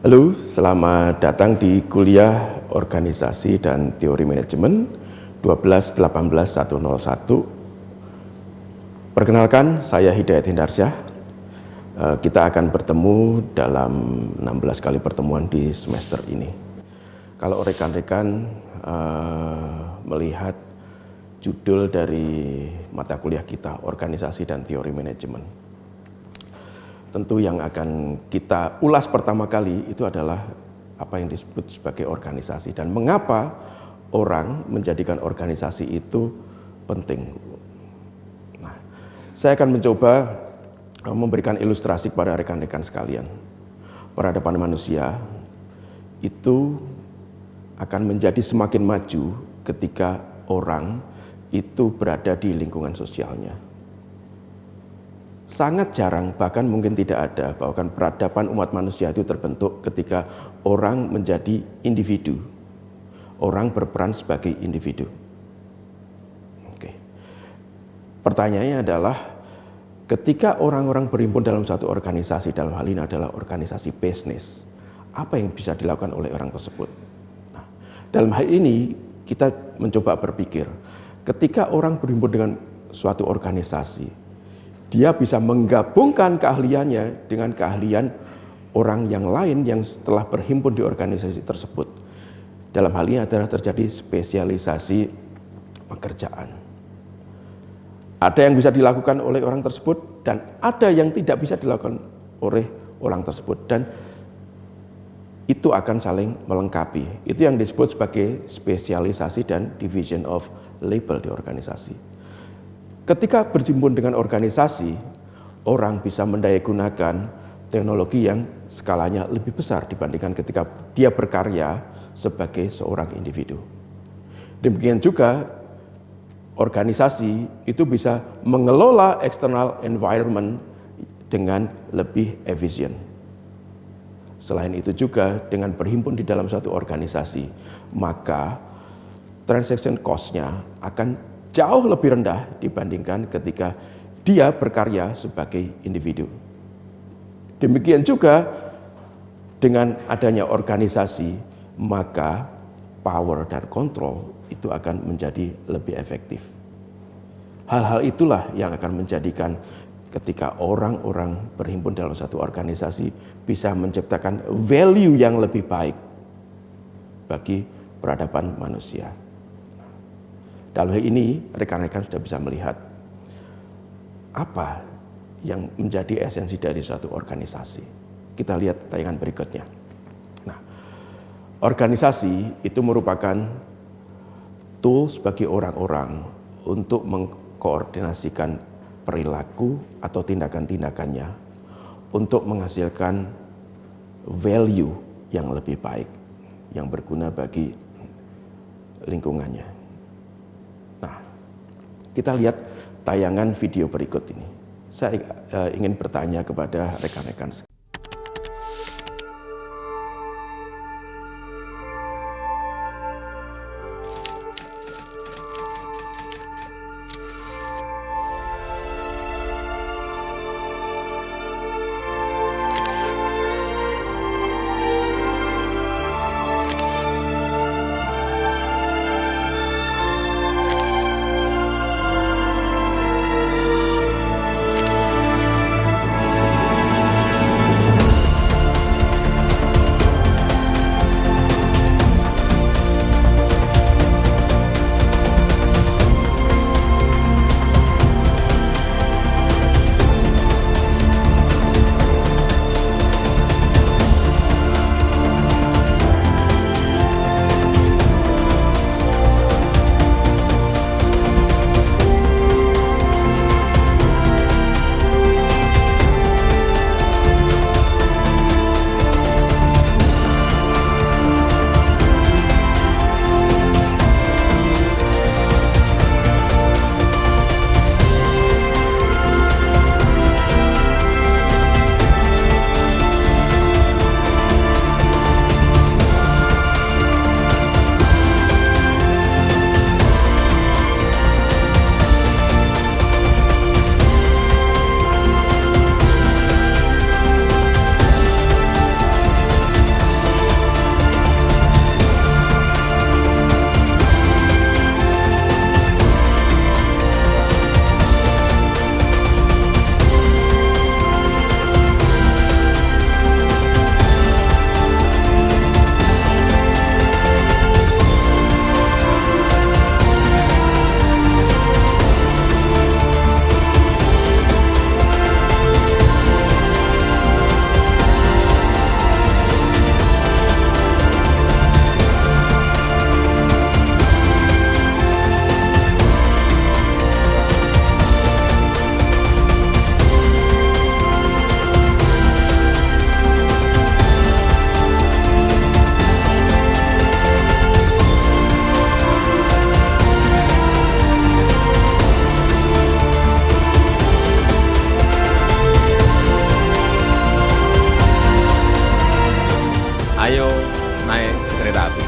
Halo, selamat datang di kuliah Organisasi dan Teori Manajemen 12-18-101. Perkenalkan, saya Hidayat Hindarsyah. Kita akan bertemu dalam 16 kali pertemuan di semester ini. Kalau rekan-rekan melihat judul dari mata kuliah kita, Organisasi dan Teori Manajemen, tentu yang akan kita ulas pertama kali itu adalah apa yang disebut sebagai organisasi dan mengapa orang menjadikan organisasi itu penting. Nah, saya akan mencoba memberikan ilustrasi kepada rekan-rekan sekalian. Peradaban manusia itu akan menjadi semakin maju ketika orang itu berada di lingkungan sosialnya. Sangat jarang, bahkan mungkin tidak ada, bahwa peradaban umat manusia itu terbentuk ketika orang menjadi individu. Orang berperan sebagai individu. Oke. Pertanyaannya adalah, ketika orang-orang berhimpun dalam satu organisasi, dalam hal ini adalah organisasi bisnis, apa yang bisa dilakukan oleh orang tersebut? Nah, dalam hal ini, kita mencoba berpikir, ketika orang berhimpun dengan suatu organisasi, dia bisa menggabungkan keahliannya dengan keahlian orang yang lain yang telah berhimpun di organisasi tersebut. Dalam hal ini adalah terjadi spesialisasi pekerjaan. Ada yang bisa dilakukan oleh orang tersebut dan ada yang tidak bisa dilakukan oleh orang tersebut. Dan itu akan saling melengkapi. Itu yang disebut sebagai spesialisasi dan division of labor di organisasi. Ketika berhimpun dengan organisasi, orang bisa mendayagunakan teknologi yang skalanya lebih besar dibandingkan ketika dia berkarya sebagai seorang individu. Demikian juga organisasi itu bisa mengelola external environment dengan lebih efisien. Selain itu juga dengan berhimpun di dalam satu organisasi, maka transaction cost-nya akan jauh lebih rendah dibandingkan ketika dia berkarya sebagai individu. Demikian juga dengan adanya organisasi, maka power dan kontrol itu akan menjadi lebih efektif. Hal-hal itulah yang akan menjadikan ketika orang-orang berhimpun dalam satu organisasi bisa menciptakan value yang lebih baik bagi peradaban manusia. Dalam hal ini, rekan-rekan sudah bisa melihat apa yang menjadi esensi dari suatu organisasi. Kita lihat tayangan berikutnya. Nah, organisasi itu merupakan tools bagi orang-orang untuk mengkoordinasikan perilaku atau tindakan-tindakannya untuk menghasilkan value yang lebih baik, yang berguna bagi lingkungannya. Kita lihat tayangan video berikut ini. Saya ingin bertanya kepada rekan-rekan. Ayo naik kereta api.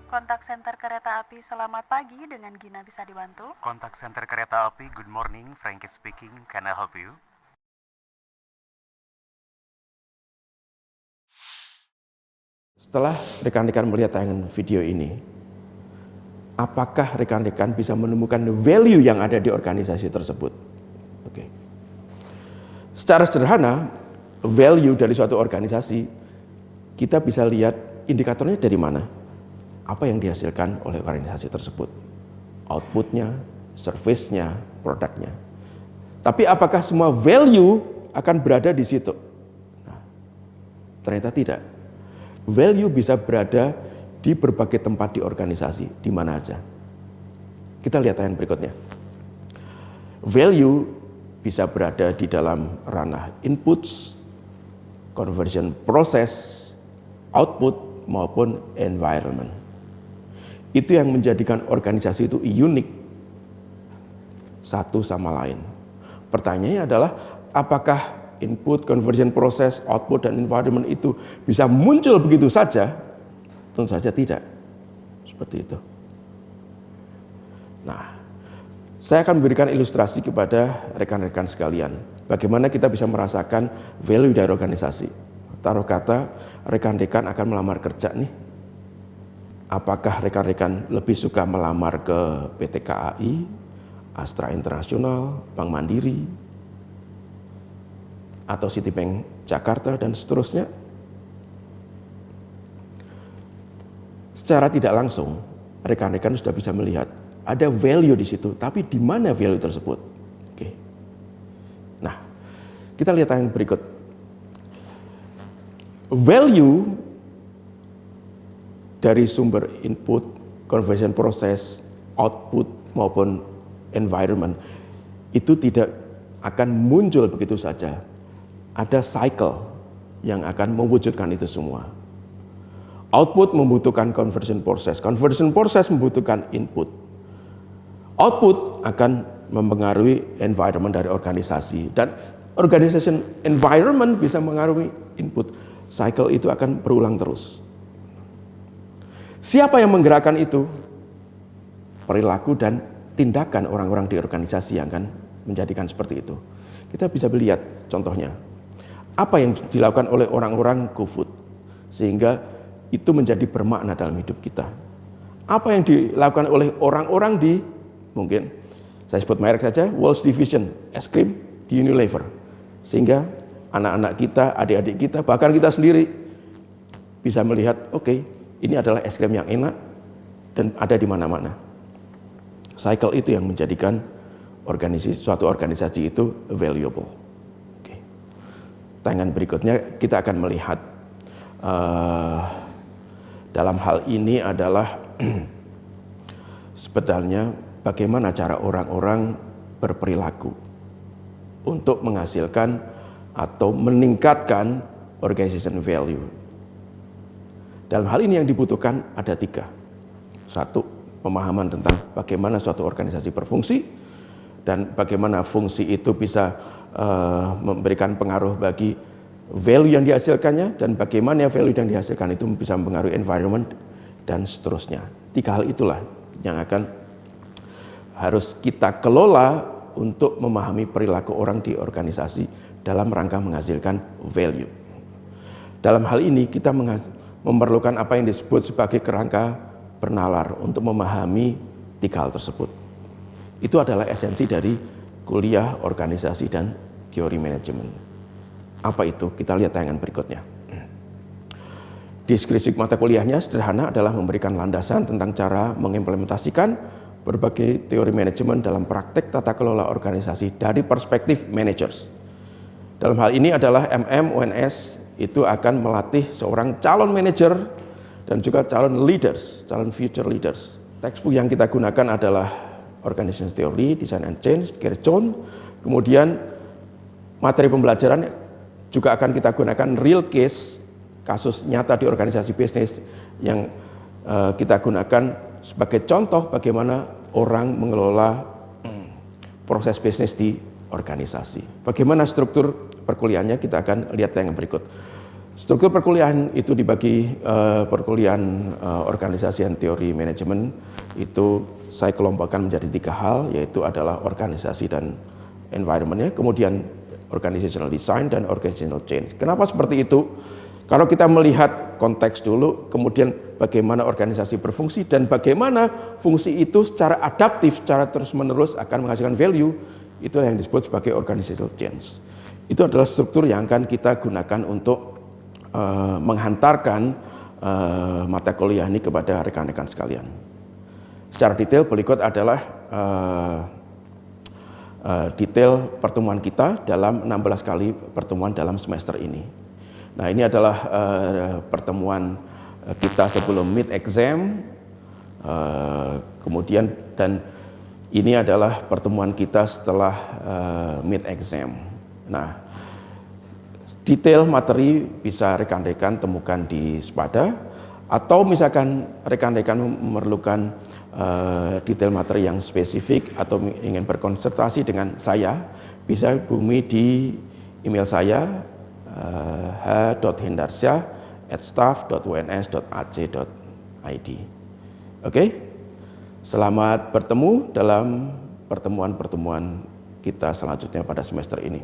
Kontak Center Kereta Api, selamat pagi, dengan Gina bisa dibantu? Kontak Center Kereta Api, good morning, Frankie speaking, can I help you? Setelah rekan-rekan melihat tayangan video ini, apakah rekan-rekan bisa menemukan value yang ada di organisasi tersebut? Oke. Secara sederhana, value dari suatu organisasi, kita bisa lihat indikatornya dari mana? Apa yang dihasilkan oleh organisasi tersebut? Outputnya, service-nya, produknya. Tapi apakah semua value akan berada di situ? Nah, ternyata tidak. Value bisa berada di berbagai tempat di organisasi, di mana aja. Kita lihat tayangan berikutnya. Value bisa berada di dalam ranah inputs, conversion process, output, maupun environment. Itu yang menjadikan organisasi itu unik satu sama lain. Pertanyaannya adalah, apakah input, conversion process, output, dan environment itu bisa muncul begitu saja? Tentu saja tidak. Seperti itu. Nah, saya akan memberikan ilustrasi kepada rekan-rekan sekalian. Bagaimana kita bisa merasakan value dari organisasi. Taruh kata, rekan-rekan akan melamar kerja nih. Apakah rekan-rekan lebih suka melamar ke PT KAI, Astra Internasional, Bank Mandiri, atau Citibank Jakarta, dan seterusnya? Secara tidak langsung, rekan-rekan sudah bisa melihat ada value di situ, tapi di mana value tersebut? Oke. Nah, kita lihat yang berikut. Value dari sumber input, conversion process, output, maupun environment itu tidak akan muncul begitu saja. Ada cycle yang akan mewujudkan itu semua. Output membutuhkan conversion process membutuhkan input. Output akan mempengaruhi environment dari organisasi, dan organization environment bisa mengaruhi input. Cycle itu akan berulang terus. Siapa yang menggerakkan itu? Perilaku dan tindakan orang-orang di organisasi yang akan menjadikan seperti itu. Kita bisa melihat contohnya. Apa yang dilakukan oleh orang-orang GoFood sehingga itu menjadi bermakna dalam hidup kita. Apa yang dilakukan oleh orang-orang di, mungkin saya sebut merek saja, Walls Division, es krim di Unilever. Sehingga anak-anak kita, adik-adik kita, bahkan kita sendiri bisa melihat, oke, ini adalah es krim yang enak dan ada di mana-mana. Cycle itu yang menjadikan suatu organisasi itu valuable. Oke. Tayangan berikutnya kita akan melihat dalam hal ini adalah sebenarnya bagaimana cara orang-orang berperilaku untuk menghasilkan atau meningkatkan organization value. Dalam hal ini yang dibutuhkan ada 3. 1, pemahaman tentang bagaimana suatu organisasi berfungsi dan bagaimana fungsi itu bisa memberikan pengaruh bagi value yang dihasilkannya, dan bagaimana value yang dihasilkan itu bisa mempengaruhi environment dan seterusnya. 3 hal itulah yang akan harus kita kelola untuk memahami perilaku orang di organisasi dalam rangka menghasilkan value. Dalam hal ini kita memerlukan apa yang disebut sebagai kerangka bernalar untuk memahami 3 hal tersebut. Itu adalah esensi dari kuliah organisasi dan teori manajemen. Apa itu? Kita lihat tayangan berikutnya. Deskripsi mata kuliahnya sederhana, adalah memberikan landasan tentang cara mengimplementasikan berbagai teori manajemen dalam praktek tata kelola organisasi dari perspektif managers. Dalam hal ini adalah UNS itu akan melatih seorang calon manajer dan juga calon leaders, calon future leaders. Textbook yang kita gunakan adalah Organization Theory, Design and Change, Gary John. Kemudian materi pembelajaran juga akan kita gunakan real case, kasus nyata di organisasi bisnis yang kita gunakan sebagai contoh bagaimana orang mengelola proses bisnis di organisasi. Bagaimana struktur perkuliahannya kita akan lihat yang berikut. Struktur perkuliahan itu dibagi perkuliahan organisasi dan teori manajemen itu saya kelompokkan menjadi 3 hal, yaitu adalah organisasi dan environment-nya, kemudian organizational design dan organizational change. Kenapa seperti itu? Kalau kita melihat konteks dulu, kemudian bagaimana organisasi berfungsi dan bagaimana fungsi itu secara adaptif, secara terus-menerus akan menghasilkan value, itulah yang disebut sebagai organizational change. Itu adalah struktur yang akan kita gunakan untuk menghantarkan mata kuliah ini kepada rekan-rekan sekalian. Secara detail berikut adalah detail pertemuan kita dalam 16 kali pertemuan dalam semester ini. Nah, ini adalah pertemuan kita sebelum mid exam, kemudian dan ini adalah pertemuan kita setelah mid exam. Nah, detail materi bisa rekan-rekan temukan di Spada, atau misalkan rekan-rekan memerlukan detail materi yang spesifik atau ingin berkonsultasi dengan saya, bisa hubungi di email saya h.hendarsya@staff.uns.ac.id. Oke, selamat bertemu dalam pertemuan-pertemuan kita selanjutnya pada semester ini.